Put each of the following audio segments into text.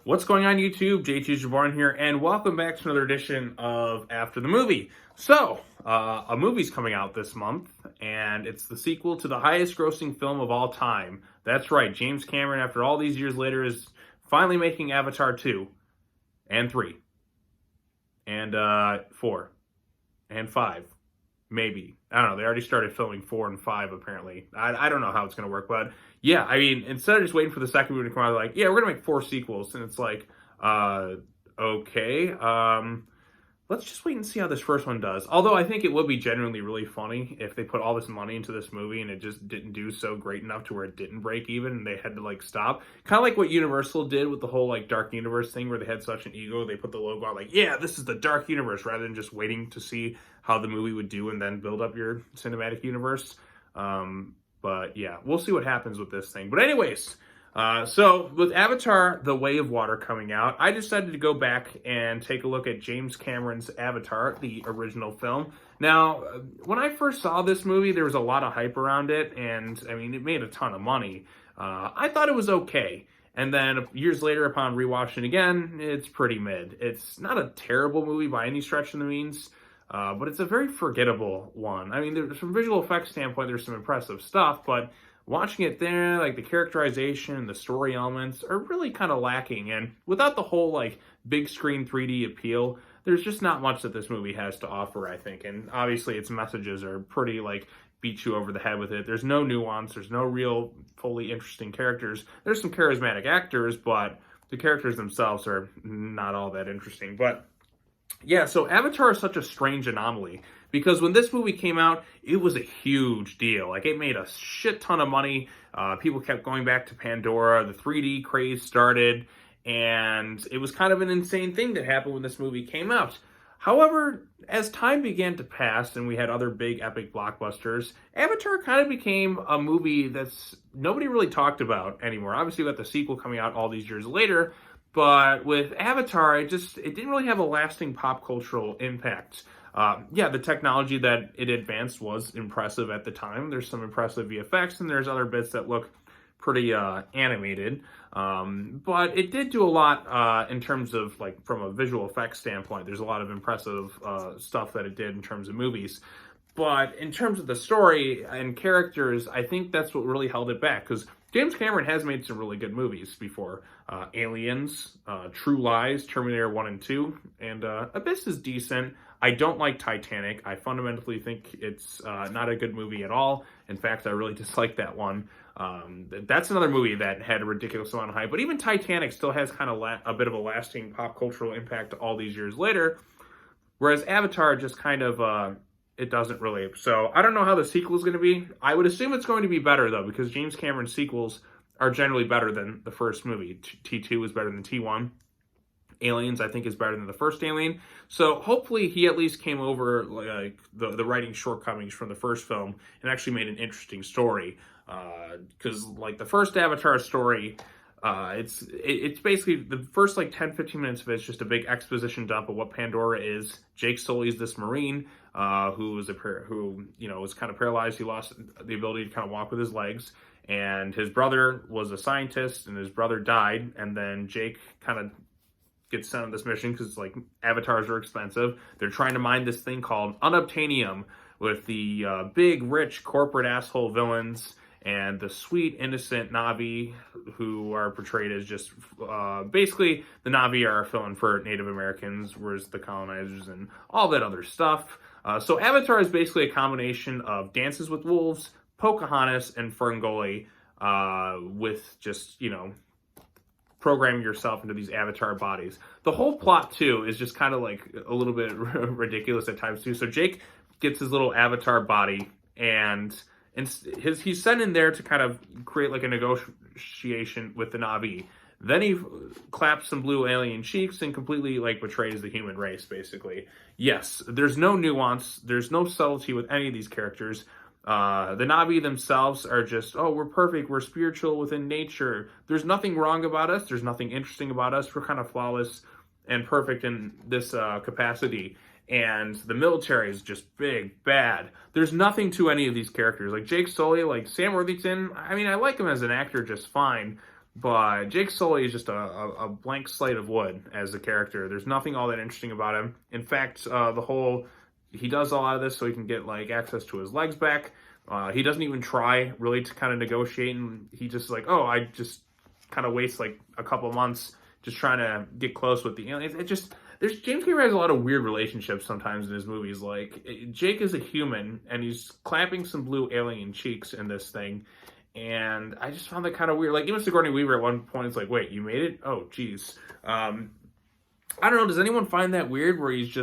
What's going on YouTube? JT's Reborn here, and welcome back to another edition of After the Movie. So, a movie's coming out this month, and it's the sequel to the highest grossing film of all time. That's right, James Cameron, after all these years later, is finally making Avatar 2, and 3, and 4, and 5. Maybe. I don't know. They already started filming 4 and 5, apparently. I don't know how it's going to work, but yeah, I mean, instead of just waiting for the second movie to come out, they're like, yeah, we're going to make 4 sequels. And it's like, okay. Let's just wait and see how this first one does. Although I think it would be genuinely really funny if they put all this money into this movie and it just didn't do so great enough to where it didn't break even and they had to like stop. Kind of like what Universal did with the whole like Dark Universe thing where they had such an ego. They put the logo on like, yeah, this is the Dark Universe, rather than just waiting to see how the movie would do and then build up your cinematic universe. But yeah, we'll see what happens with this thing. But anyways, so with Avatar, The Way of Water coming out, I decided to go back and take a look at James Cameron's Avatar, the original film. Now, when I first saw this movie, there was a lot of hype around it, and I mean, it made a ton of money. I thought it was okay. And then years later, upon rewatching again, it's pretty mid. It's not a terrible movie by any stretch of the means, but it's a very forgettable one. I mean, from a visual effects standpoint, there's some impressive stuff, but watching it there, like the characterization, the story elements are really kind of lacking. And without the whole like big screen 3D appeal, there's just not much that this movie has to offer, I think. And obviously its messages are pretty like beat you over the head with it. There's no nuance. There's no real fully interesting characters. There's some charismatic actors, but the characters themselves are not all that interesting. But yeah, so Avatar is such a strange anomaly because when this movie came out, it was a huge deal. Like, it made a shit ton of money. People kept going back to Pandora. The 3D craze started, and it was kind of an insane thing that happened when this movie came out. However, as time began to pass and we had other big epic blockbusters, Avatar kind of became a movie that's nobody really talked about anymore. Obviously, we got the sequel coming out all these years later, but with Avatar, it didn't really have a lasting pop cultural impact. Yeah, the technology that it advanced was impressive at the time. There's some impressive VFX, and there's other bits that look pretty animated. But it did do a lot in terms of, like, from a visual effects standpoint. There's a lot of impressive stuff that it did in terms of movies. But in terms of the story and characters, I think that's what really held it back. Because James Cameron has made some really good movies before. Aliens, True Lies, Terminator 1 and 2, and Abyss is decent. I don't like Titanic. I fundamentally think it's not a good movie at all. In fact, I really dislike that one. That's another movie that had a ridiculous amount of hype. But even Titanic still has kind of a bit of a lasting pop cultural impact all these years later. Whereas Avatar just kind of, it doesn't really. So I don't know how the sequel is going to be. I would assume it's going to be better, though, because James Cameron's sequels are generally better than the first movie. T2 is better than T1. Aliens, I think, is better than the first Alien. So hopefully he at least came over like the writing shortcomings from the first film and actually made an interesting story. Because like the first Avatar story, it's basically the first like 10-15 minutes of it is just a big exposition dump of what Pandora is. Jake Sully is this Marine who was was kind of paralyzed. He lost the ability to kind of walk with his legs. And his brother was a scientist, and his brother died. And then Jake kind of gets sent on this mission because like avatars are expensive. They're trying to mine this thing called unobtainium with the big, rich, corporate asshole villains and the sweet, innocent Na'vi, who are portrayed as just basically the Na'vi are filling for Native Americans, whereas the colonizers and all that other stuff. So Avatar is basically a combination of Dances with Wolves, Pocahontas, and Ferngully with just, programming yourself into these avatar bodies. The whole plot, too, is just kind of like a little bit ridiculous at times, too. So Jake gets his little avatar body, and he's sent in there to kind of create like a negotiation with the Na'vi. Then he claps some blue alien cheeks and completely like betrays the human race, basically. Yes, there's no nuance. There's no subtlety with any of these characters. The Na'vi themselves are just, oh, we're perfect, we're spiritual within nature. There's nothing wrong about us, there's nothing interesting about us, we're kind of flawless and perfect in this capacity. And the military is just big, bad. There's nothing to any of these characters. Like Jake Sully, like Sam Worthington, I mean, I like him as an actor just fine, But Jake Sully is just a blank slate of wood as a character. There's nothing all that interesting about him. In fact, he does a lot of this so he can get like access to his legs back. He doesn't even try really to kind of negotiate, and he just like, oh, I just kind of waste like a couple months just trying to get close with the aliens. It just there's James Cameron has a lot of weird relationships sometimes in his movies. Like Jake is a human and he's clapping some blue alien cheeks in this thing, and I just found that kind of weird. Like even Sigourney Weaver at one point is like, "Wait, you made it? Oh, geez." I don't know. Does anyone find that weird where he's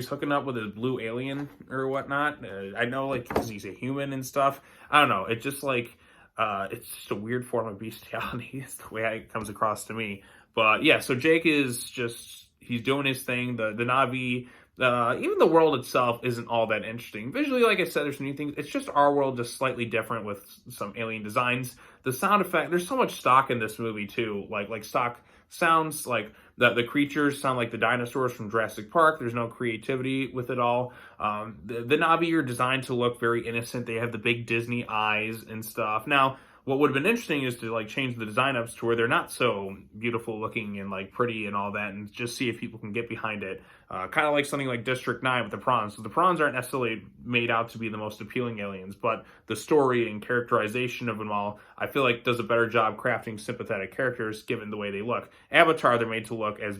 hooking up with his blue alien or whatnot? I know like because he's a human and stuff. I don't know. It's just like it's just a weird form of bestiality. Is the way it comes across to me. But yeah, so Jake is just he's doing his thing. The Na'vi. Even the world itself isn't all that interesting. Visually, like I said, there's some new things. It's just our world, just slightly different with some alien designs. The sound effect, there's so much stock in this movie too. Like stock sounds, like the creatures sound like the dinosaurs from Jurassic Park. There's no creativity with it all. The Na'vi are designed to look very innocent. They have the big Disney eyes and stuff. Now, what would have been interesting is to like change the design ups to where they're not so beautiful looking and like pretty and all that, and just see if people can get behind it. Kind of like something like District 9 with the prawns. So the prawns aren't necessarily made out to be the most appealing aliens, but the story and characterization of them all, I feel like does a better job crafting sympathetic characters given the way they look. Avatar, they're made to look as,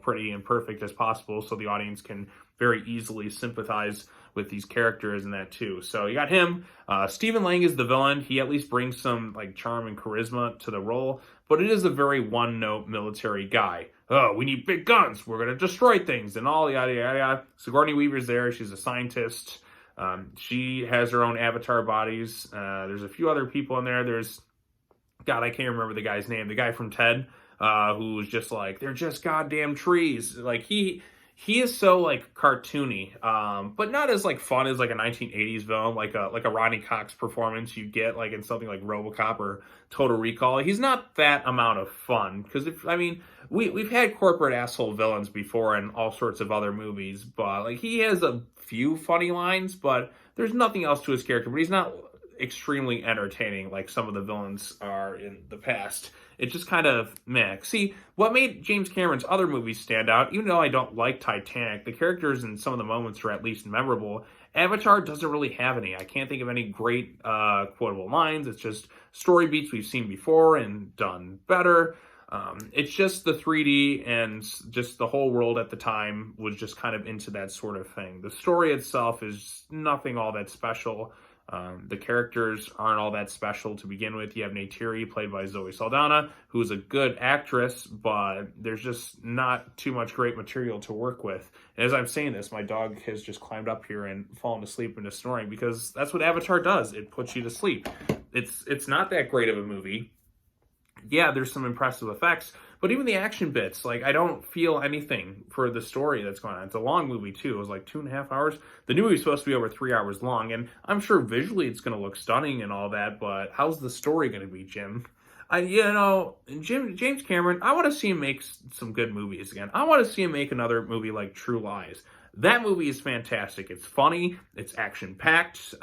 pretty and perfect as possible, so the audience can very easily sympathize with these characters and that too. So you got him. Stephen Lang is the villain. He at least brings some like charm and charisma to the role, but it is a very one-note military guy. Oh, we need big guns. We're gonna destroy things and all yada yada yada. Sigourney Weaver's there. She's a scientist. She has her own avatar bodies. There's a few other people in there. There's God, I can't remember the guy's name. The guy from Ted, who's just like they're just goddamn trees. Like he is so like cartoony, but not as like fun as like a 1980s villain, like a Ronnie Cox performance you get like in something like RoboCop or Total Recall. He's not that amount of fun because we've had corporate asshole villains before in all sorts of other movies, but like he has a few funny lines, but there's nothing else to his character. But he's not extremely entertaining like some of the villains are in the past. It's just kind of meh. See, what made James Cameron's other movies stand out, even though I don't like Titanic, the characters in some of the moments are at least memorable. Avatar doesn't really have any. I can't think of any great quotable lines. It's just story beats we've seen before and done better. It's just the 3D and just the whole world at the time was just kind of into that sort of thing. The story itself is nothing all that special. The characters aren't all that special to begin with. You have Neytiri, played by Zoe Saldana, who's a good actress, but there's just not too much great material to work with. And as I'm saying this, my dog has just climbed up here and fallen asleep into snoring because that's what Avatar does. It puts you to sleep. It's not that great of a movie. Yeah, there's some impressive effects, but even the action bits, like I don't feel anything for the story that's going on. It's a long movie too. It was like 2.5 hours. The new movie's supposed to be over 3 hours long, and I'm sure visually it's going to look stunning and all that, but how's the story going to be, Jim? James Cameron, I want to see him make some good movies again. I want to see him make another movie like True Lies. That movie is fantastic. It's funny, it's action-packed,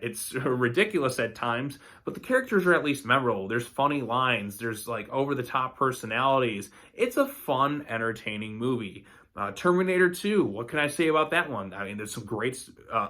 it's ridiculous at times, but the characters are at least memorable. There's funny lines, there's like over-the-top personalities. It's a fun, entertaining movie. Terminator 2, what can I say about that one? I mean, there's some great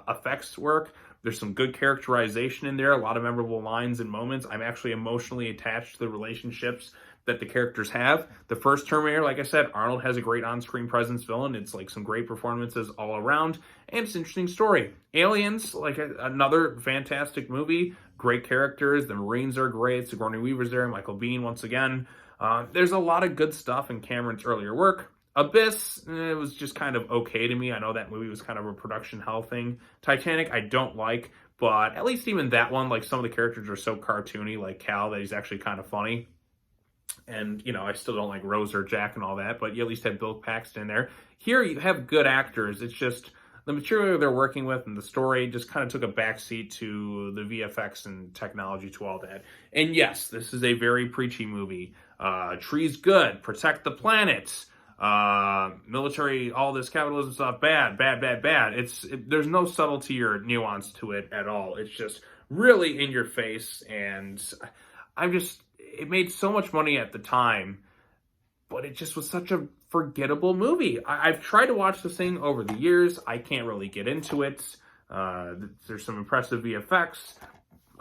effects work. There's some good characterization in there, a lot of memorable lines and moments. I'm actually emotionally attached to the relationships that the characters have. The first Terminator, like I said, Arnold has a great on-screen presence villain. It's like some great performances all around, and it's an interesting story. Aliens, like another fantastic movie, great characters. The Marines are great. Sigourney Weaver's there, Michael Biehn once again. There's a lot of good stuff in Cameron's earlier work. Abyss, it was just kind of okay to me. I know that movie was kind of a production hell thing. Titanic, I don't like, but at least even that one, like some of the characters are so cartoony, like Cal, that he's actually kind of funny. And, I still don't like Rose or Jack and all that, but you at least have Bill Paxton in there. Here you have good actors. It's just the material they're working with and the story just kind of took a backseat to the VFX and technology to all that. And yes, this is a very preachy movie. Trees good, protect the planet. Military, all this capitalism stuff, bad. There's no subtlety or nuance to it at all. It's just really in your face, and it made so much money at the time, but it just was such a forgettable movie. I've tried to watch this thing over the years. I can't really get into it. There's some impressive VFX,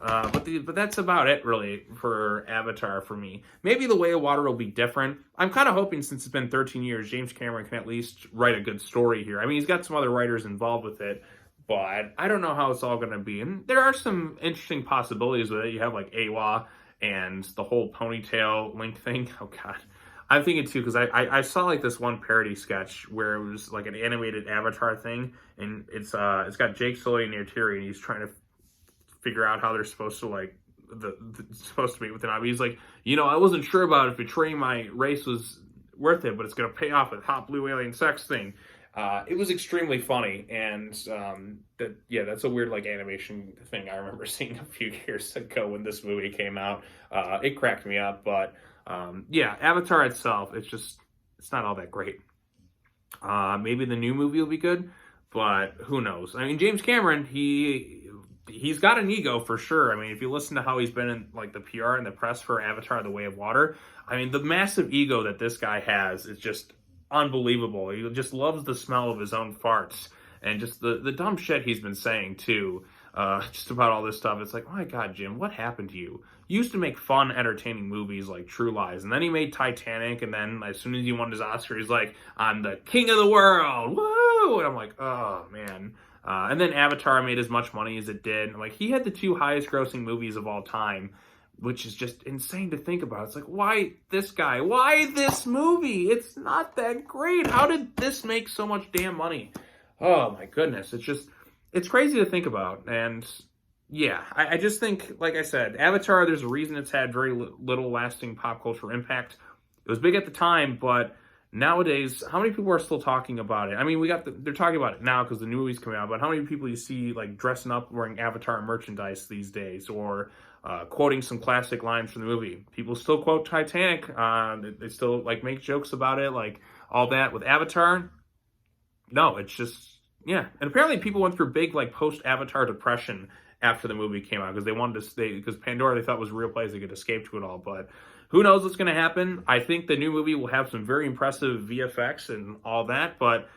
but that's about it, really, for Avatar for me. Maybe The Way of Water will be different. I'm kind of hoping, since it's been 13 years, James Cameron can at least write a good story here. I mean, he's got some other writers involved with it, but I don't know how it's all going to be. And there are some interesting possibilities with it. You have, like, Awa and the whole ponytail Link thing. Oh, God. I'm thinking, too, because I saw, like, this one parody sketch where it was, like, an animated Avatar thing, and it's got Jake Sully and Neytiri, and he's trying to figure out how they're supposed to, like, supposed to meet with an He's like, I wasn't sure about if betraying my race was worth it, but it's going to pay off with hot blue alien sex thing. It was extremely funny, and that's a weird, like, animation thing I remember seeing a few years ago when this movie came out. It cracked me up, but Avatar itself, it's not all that great. Maybe the new movie will be good, but who knows? I mean, James Cameron, he's got an ego for sure. I mean, if you listen to how he's been in, like, the PR and the press for Avatar: The Way of Water, I mean, the massive ego that this guy has is just unbelievable. He just loves the smell of his own farts, and just the dumb shit he's been saying too, just about all this stuff. It's like, my God, Jim, what happened to you? You used to make fun, entertaining movies like True Lies, and then he made Titanic, and then as soon as he won his Oscar, he's like, I'm the king of the world, woo! And I'm like, oh, man. And then Avatar made as much money as it did. And, like, he had the 2 highest grossing movies of all time, which is just insane to think about. It's like, why this guy? Why this movie? It's not that great. How did this make so much damn money? Oh, my goodness. It's crazy to think about. And, yeah, I just think, like I said, Avatar, there's a reason it's had very little lasting pop culture impact. It was big at the time, but nowadays, how many people are still talking about it? I mean, they're talking about it now because the new movie's coming out, but how many people you see, like, dressing up wearing Avatar merchandise these days, or quoting some classic lines from the movie? People still quote Titanic. They still, like, make jokes about it, like, all that. With Avatar, no, it's just, yeah. And apparently people went through big, like, post-Avatar depression after the movie came out, because they wanted to stay, because Pandora, they thought, was a real place they could escape to it all, but who knows what's going to happen. I think the new movie will have some very impressive VFX and all that, but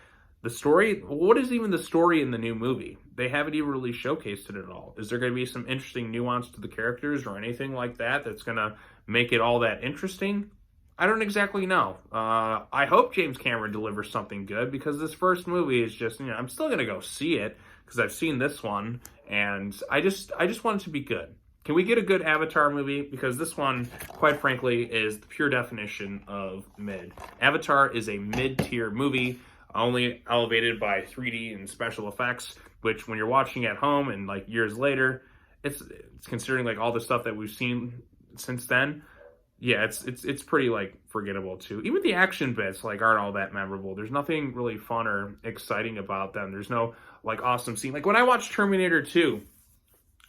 the story, what is even the story in the new movie? They haven't even really showcased it at all. Is there going to be some interesting nuance to the characters or anything like that that's going to make it all that interesting? I don't exactly know. I hope James Cameron delivers something good, because this first movie is just, I'm still going to go see it because I've seen this one, and I just want it to be good. Can we get a good Avatar movie? Because this one, quite frankly, is the pure definition of mid. Avatar is a mid-tier movie, only elevated by 3D and special effects, which when you're watching at home and, like, years later, it's considering, like, all the stuff that we've seen since then, yeah, it's pretty, like, forgettable too. Even the action bits, like, aren't all that memorable. There's nothing really fun or exciting about them. There's no, like, awesome scene. Like, when I watched Terminator 2,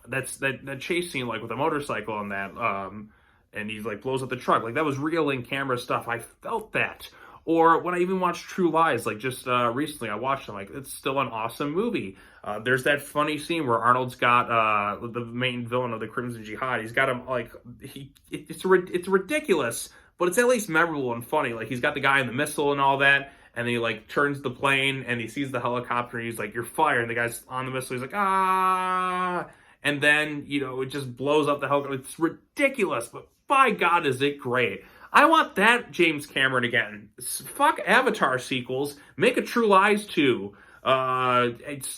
that chase scene, like, with a motorcycle and that, and he, like, blows up the truck, like, that was real in camera stuff. I felt that. Or when I even watched True Lies, like, just recently, I watched it, like, it's still an awesome movie. There's that funny scene where Arnold's got the main villain of the Crimson Jihad. He's got him, like, it's ridiculous, but it's at least memorable and funny. Like, he's got the guy in the missile and all that, and then he, like, turns the plane, and he sees the helicopter, and he's like, you're fired, and the guy's on the missile, he's like, ah, and then, it just blows up the helicopter. It's ridiculous, but by God, is it great. I want that James Cameron again. Fuck Avatar sequels. Make a True Lies 2.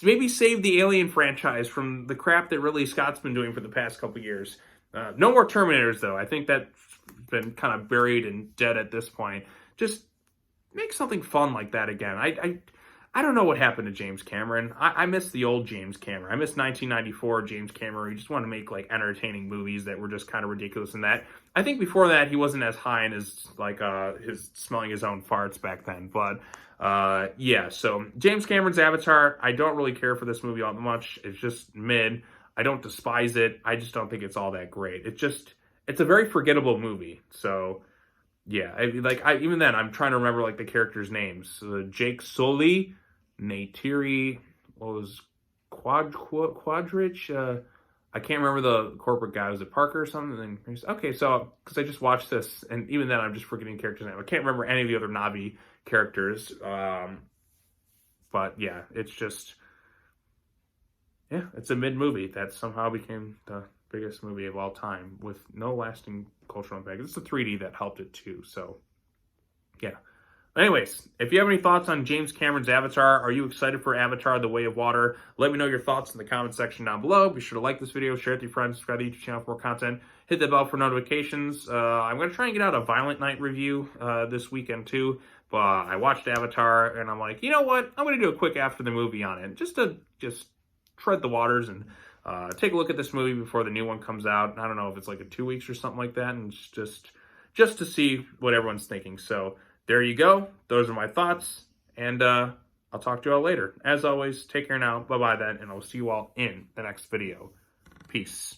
Maybe save the Alien franchise from the crap that Ridley Scott's been doing for the past couple years. No more Terminators, though. I think that's been kind of buried and dead at this point. Just make something fun like that again. I don't know what happened to James Cameron. I miss the old James Cameron. I miss 1994 James Cameron. He just wanted to make, like, entertaining movies that were just kind of ridiculous in that. I think before that, he wasn't as high in his, like, his smelling his own farts back then. But, yeah, so James Cameron's Avatar, I don't really care for this movie all that much. It's just mid. I don't despise it. I just don't think it's all that great. It's a very forgettable movie. So, yeah, even then, I'm trying to remember, like, the characters' names. Jake Sully, Neytiri, what was Quadrich? I can't remember the corporate guy. Was it Parker or something? And he's, okay, so because I just watched this, and even then I'm just forgetting characters' names. I can't remember any of the other Na'vi characters. But yeah, it's just, yeah, it's a mid movie that somehow became the biggest movie of all time with no lasting cultural impact. It's the 3D that helped it too. So yeah. Anyways, if you have any thoughts on James Cameron's Avatar, are you excited for Avatar: The Way of Water? Let me know your thoughts in the comment section down below. Be sure to like this video, share it with your friends, subscribe to the YouTube channel for more content, hit the bell for notifications. I'm going to try and get out a Violent Night review this weekend too, but I watched Avatar and I'm like, you know what? I'm going to do a quick after the movie on it, just to tread the waters and take a look at this movie before the new one comes out. I don't know if it's like 2 weeks or something like that, and just to see what everyone's thinking. So there you go. Those are my thoughts, and I'll talk to you all later. As always, take care now. Bye-bye then, and I'll see you all in the next video. Peace.